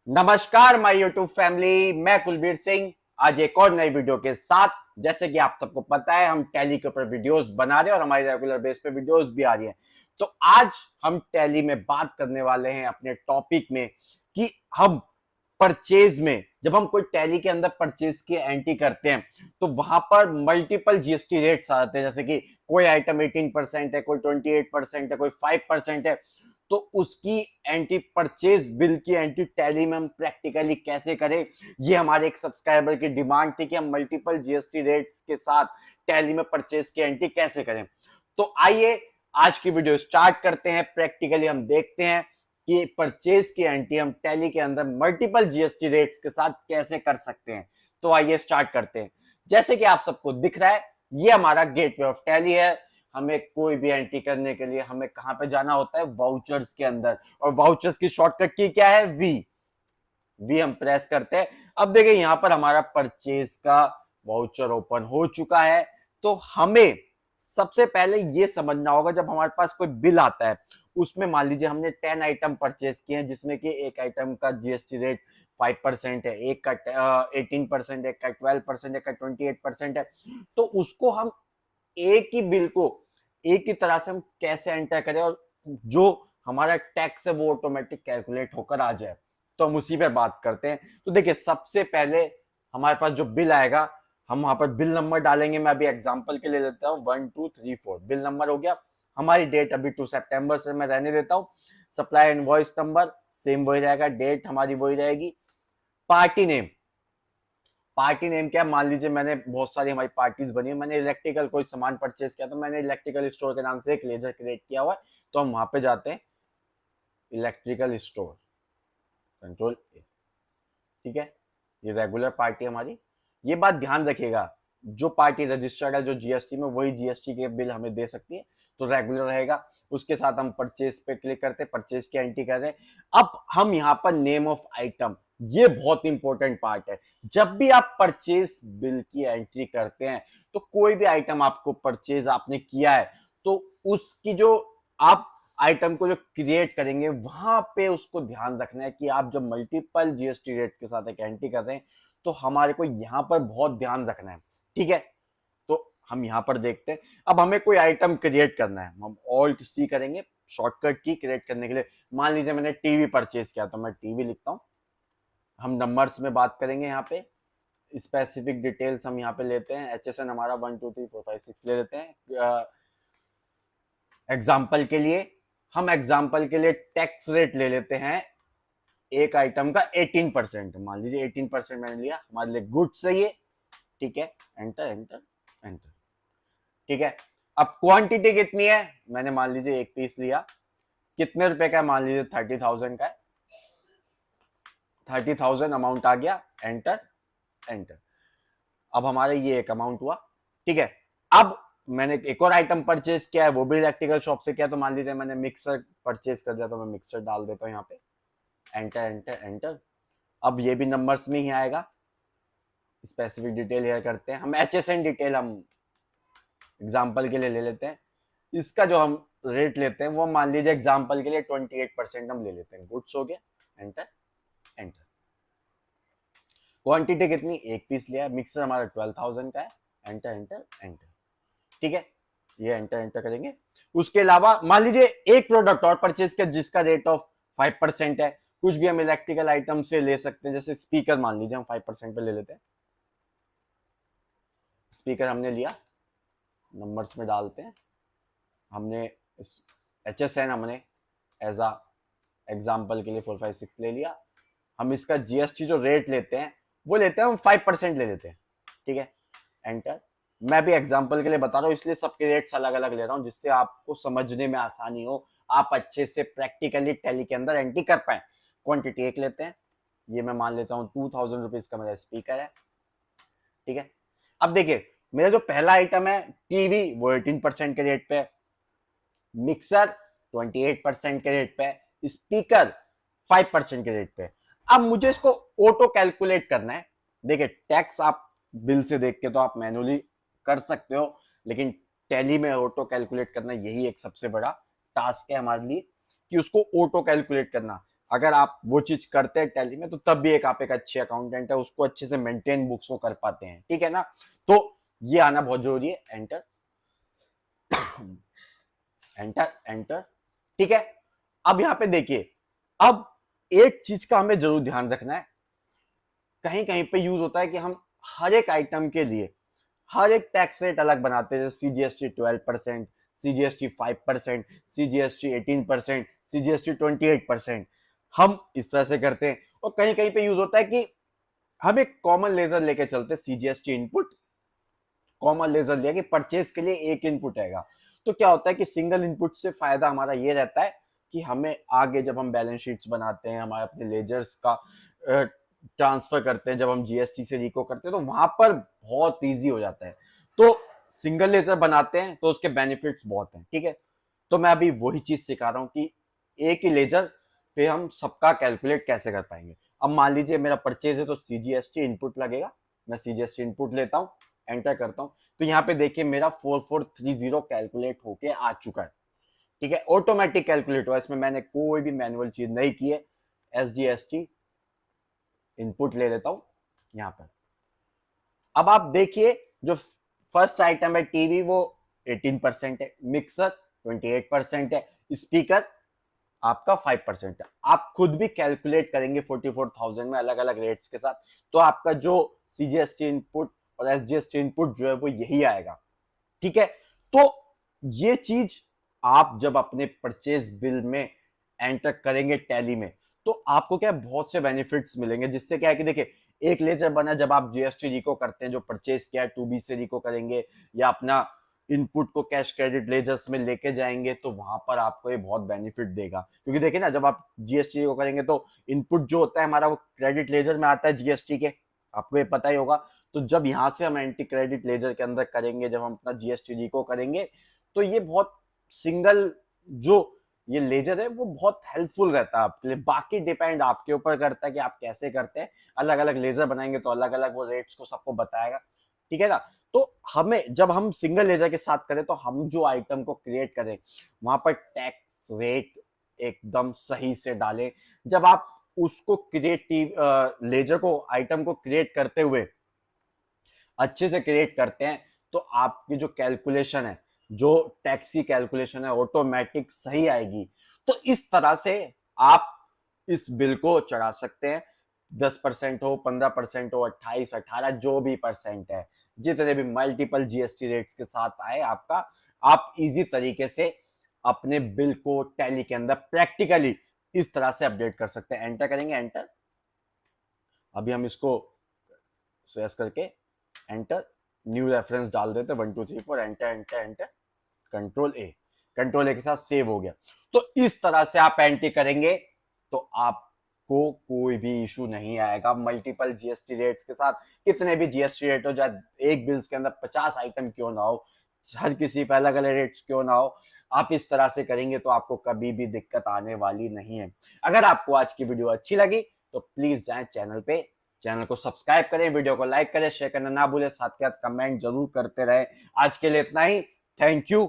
नमस्कार my YouTube family, मैं कुलबीर सिंह आज एक और नई वीडियो के साथ। जैसे कि आप सबको पता है, हम टैली के ऊपर वीडियोस बना रहे हैं और हमारी रेगुलर बेस पे वीडियोस भी आ रही हैं। तो आज हम टैली में बात करने वाले हैं अपने टॉपिक में कि हम परचेज में, जब हम कोई टैली के अंदर परचेज की एंट्री करते हैं तो वहां पर मल्टीपल जीएसटी रेट्स आ जाते हैं। जैसे कि कोई आइटम 18% है, कोई 28% है, कोई 5% है। तो उसकी एंट्री, परचेज बिल की एंट्री टैली में हम प्रैक्टिकली कैसे करें, ये हमारे एक सब्सक्राइबर की डिमांड थी कि हम मल्टीपल जीएसटी रेट्स के साथ टैली में परचेज की एंट्री कैसे करें। तो आइए आज की वीडियो स्टार्ट करते हैं। प्रैक्टिकली हम देखते हैं कि परचेज की एंट्री हम टैली के अंदर मल्टीपल जीएसटी रेट्स के साथ कैसे कर सकते हैं। तो आइए स्टार्ट करते हैं। जैसे कि आप सबको दिख रहा है, ये हमारा गेटवे ऑफ टैली है। हमें कोई भी एंट्री करने के लिए हमें कहां पे जाना होता है? वाउचर्स के अंदर। और वाउचर्स की शॉर्टकट की क्या है? वी हम प्रेस करते हैं। अब देखिए यहां पर हमारा परचेज का वाउचर ओपन हो चुका है। तो हमें सबसे पहले ये समझना होगा, जब हमारे पास कोई बिल आता है उसमें मान लीजिए हमने 10 आइटम परचेज किए हैं, जिसमें कि एक आइटम का जीएसटी रेट 5% है, एक का 18%, एक का 12%, एक का 28% है। तो उसको हम एक ही बिल को एक ही तरह से हम कैसे एंटर करें और जो हमारा टैक्स है वो ऑटोमेटिक कैलकुलेट होकर आ जाए। तो हम उसी पे बात करते हैं। तो देखिए सबसे पहले हमारे पास जो बिल आएगा, हम वहां पर बिल नंबर डालेंगे। मैं अभी एग्जांपल के लिए लेता हूँ 1234 बिल नंबर हो गया। हमारी डेट अभी 2 सितंबर से मैं रहने देता हूँ। सप्लाई इनवॉइस नंबर सेम वही रहेगा, डेट हमारी वही रहेगी। पार्टी नेम, पार्टी नेम क्या है? मान लीजिए मैंने बहुत सारी हमारी पार्टीज बनी है, मैंने इलेक्ट्रिकल कोई सामान परचेज किया तो मैंने इलेक्ट्रिकल स्टोर के नाम से एक लेजर क्रिएट किया हुआ है। तो हम वहां पे जाते हैं, इलेक्ट्रिकल स्टोर, कंट्रोल ए। ठीक है, ये रेगुलर पार्टी हमारी। ये बात ध्यान रखिएगा, जो पार्टी रजिस्टर्ड है जो जीएसटी में, वही जीएसटी के बिल हमें दे सकती है। तो रेगुलर रहेगा। उसके साथ हम परचेज पे क्लिक करते हैं, परचेज की एंट्री कर रहे हैं। अब हम यहाँ पर नेम ऑफ आइटम, ये बहुत इंपॉर्टेंट पार्ट है। जब भी आप परचेज बिल की एंट्री करते हैं तो कोई भी आइटम आपको परचेज आपने किया है तो उसकी जो आप आइटम को जो क्रिएट करेंगे वहां पे उसको ध्यान रखना है कि आप जब मल्टीपल जीएसटी रेट के साथ एक एंट्री कर रहे हैं तो हमारे को यहां पर बहुत ध्यान रखना है। ठीक है, तो हम यहां पर देखते हैं। अब हमें कोई आइटम क्रिएट करना है, हम ऑल्ट सी करेंगे शॉर्टकट की क्रिएट करने के लिए। मान लीजिए मैंने टीवी परचेज किया तो मैं टीवी लिखता हूं। हम नंबर्स में बात करेंगे, यहाँ पे स्पेसिफिक डिटेल्स हम यहाँ पे लेते हैं। HSN हमारा 1 2 3 4 5 6 ले लेते हैं एग्जाम्पल के लिए। हम एग्जाम्पल के लिए टैक्स रेट ले लेते हैं एक आइटम का 18%। मान लीजिए 18% मैंने लिया, हमारे लिए गुड सही है। ठीक है, एंटर एंटर एंटर। ठीक है, अब क्वांटिटी कितनी है? मैंने मान लीजिए एक पीस लिया, कितने रुपए का है? मान लीजिए 30,000 का है। 30,000 अमाउंट आ गया, एंटर एंटर। अब हमारे ये एक अमाउंट हुआ। ठीक है, अब मैंने एक और आइटम परचेज किया है, वो भी इलेक्ट्रिकल शॉप से किया। तो मान लीजिए मैंने मिक्सर परचेज कर दिया तो मैं मिक्सर डाल देता हूं यहाँ पे, एंटर एंटर एंटर। अब ये भी नंबर्स में ही आएगा। स्पेसिफिक डिटेल here करते हैं हम, HSN डिटेल हम एग्जाम्पल के लिए ले लेते हैं। इसका जो हम रेट लेते हैं वो मान लीजिए एग्जाम्पल के लिए 28% हम ले लेते हैं। गुड्स हो गया, एंटर एंटर। क्वांटिटी कितनी? एक पीस लिया। मिक्सर हमारा 12,000 का है, एंटर एंटर एंटर। ठीक है, ये एंटर एंटर करेंगे। उसके अलावा मान लीजिए एक प्रोडक्ट और परचेज किया जिसका रेट ऑफ 5% है। कुछ भी हम इलेक्ट्रिकल आइटम से ले सकते हैं, जैसे स्पीकर मान लीजिए हम 5% पे ले लेते हैं। स्पीकर हमने लिया, नंबर्स में डालते हैं। हमने HSN हमने एज अ एग्जाम्पल के लिए 4 5 6 ले लिया। हम इसका जीएसटी जो रेट लेते हैं वो लेते हैं हम 5% ले लेते हैं। ठीक है, एंटर। मैं भी एग्जाम्पल के लिए बता रहा हूँ इसलिए सबके रेट्स अलग अलग ले रहा हूँ, जिससे आपको समझने में आसानी हो, आप अच्छे से प्रैक्टिकली टैली के अंदर एंट्री कर पाए। क्वांटिटी एक लेते हैं, ये मैं मान लेता हूँ 2,000 रुपीज का मेरा स्पीकर है। ठीक है, अब देखिए मेरा जो पहला आइटम है टीवी, वो 18% के रेट पे, मिक्सर 28% के रेट पे, स्पीकर 5% के रेट पे। अब मुझे इसको ऑटो कैलकुलेट करना है। देखिए टैक्स आप बिल से देख के तो आप मैनुअली कर सकते हो, लेकिन टैली में ऑटो कैलकुलेट करना यही एक सबसे बड़ा टास्क है हमारे लिए, कि उसको ऑटो कैलकुलेट करना। अगर आप वो चीज करते हैं टैली में तो तब भी आप एक अच्छे अकाउंटेंट है, उसको अच्छे से मेंटेन बुक्स को कर पाते हैं, ठीक है ना। तो ये आना बहुत जरूरी है। एंटर एंटर एंटर, ठीक है। अब यहां पे देखिए, अब एक चीज का हमें जरूर ध्यान रखना है, कहीं कहीं पे यूज होता है कि हम हर एक आइटम के लिए हर एक टैक्स रेट अलग बनाते हैं, जैसे सीजीएसटी 12%, सीजीएसटी 5%, सीजीएसटी 18%, सीजीएसटी 28%। हम इस तरह से करते हैं। और कहीं कहीं पे यूज होता है कि हम एक कॉमन लेजर लेके चलते हैं, सीजीएसटी इनपुट कॉमन लेजर लिया कि परचेज के लिए एक इनपुट आएगा। तो क्या होता है कि सिंगल इनपुट से फायदा हमारा ये रहता है कि हमें आगे जब हम बैलेंस शीट्स बनाते हैं, हमारे अपने लेजर्स का ट्रांसफर करते हैं, जब हम जीएसटी से रिको करते हैं, तो वहां पर बहुत इजी हो जाता है। तो सिंगल लेजर बनाते हैं तो उसके बेनिफिट्स बहुत हैं, ठीक है। तो मैं अभी वही चीज सिखा रहा हूँ कि एक ही लेजर पे हम सबका कैलकुलेट कैसे कर पाएंगे। अब मान लीजिए मेरा परचेज है तो सीजीएसटी इनपुट लगेगा, मैं सीजीएसटी इनपुट लेता हूँ, एंटर करता हूँ, तो यहाँ पे देखिए मेरा 4430 कैलकुलेट होके आ चुका है, ठीक है। ऑटोमेटिक कैलकुलेट हुआ, इसमें मैंने कोई भी मैनुअल चीज नहीं की है। एसजीएसटी इनपुट ले लेता हूं यहां पर। अब आप देखिए, जो फर्स्ट आइटम है टीवी वो 18% है, मिक्सर 28% है, स्पीकर आपका 5% है। आप खुद भी कैलकुलेट करेंगे 44,000 में अलग अलग रेट्स के साथ, तो आपका जो सीजीएसटी इनपुट और एसजीएसटी इनपुट जो है वो यही आएगा, ठीक है। तो ये चीज आप जब अपने परचेज बिल में एंटर करेंगे टैली में, तो आपको क्या बहुत से बेनिफिट्स मिलेंगे, जिससे क्या है कि देखिए एक लेजर बना, जब आप जीएसटी रिको करते हैं, जो परचेज किया है 2B से रिको करेंगे या अपना इनपुट को कैश क्रेडिट लेजर्स में लेके जाएंगे, तो वहां पर आपको ये बहुत बेनिफिट देगा। क्योंकि देखिए ना, जब आप जीएसटी रिको करेंगे तो इनपुट जो होता है हमारा वो क्रेडिट लेजर में आता है जीएसटी के, आपको ये पता ही होगा। तो जब यहां से हम एंटी क्रेडिट लेजर के अंदर करेंगे, जब हम अपना जीएसटी रिको करेंगे, तो ये बहुत सिंगल जो ये लेजर है वो बहुत हेल्पफुल रहता है आपके लिए। बाकी डिपेंड आपके ऊपर करता है कि आप कैसे करते हैं। अलग अलग लेजर बनाएंगे तो अलग अलग वो रेट्स को सबको बताएगा, ठीक है ना। तो हमें जब हम सिंगल लेजर के साथ करें तो हम जो आइटम को क्रिएट करें वहां पर टैक्स रेट एकदम सही से डालें। जब आप उसको क्रिएटिव लेजर को आइटम को क्रिएट करते हुए अच्छे से क्रिएट करते हैं, तो आपकी जो कैलकुलेशन है, जो टैक्स की कैलकुलेशन है, ऑटोमेटिक सही आएगी। तो इस तरह से आप इस बिल को चढ़ा सकते हैं। 10% हो, 15% हो, 28, 18 जो भी परसेंट है, जितने भी मल्टीपल जीएसटी रेट्स के साथ आए आपका, आप इजी तरीके से अपने बिल को टैली के अंदर प्रैक्टिकली इस तरह से अपडेट कर सकते हैं। एंटर करेंगे, एंटर। अभी हम इसको सेस करके एंटर, न्यू रेफरेंस डाल देते 1 2 3 4, एंटर एंटर एंटर, कंट्रोल ए के साथ सेव हो गया। तो इस तरह से आप एंट्री करेंगे तो आपको कोई भी इशू नहीं आएगा मल्टीपल जीएसटी रेट्स के साथ। कितने भी जीएसटी रेट हो, चाहे एक बिल्स के अंदर 50 आइटम क्यों ना हो, हर किसी पे अलग अलग रेट्स क्यों ना हो, आप इस तरह से करेंगे तो आपको कभी भी दिक्कत आने वाली नहीं है। अगर आपको आज की वीडियो अच्छी लगी तो प्लीज जाएं चैनल को सब्सक्राइब करें, वीडियो को लाइक करें, शेयर करना ना भूलें, साथ के साथ कमेंट जरूर करते रहे। आज के लिए इतना ही, थैंक यू।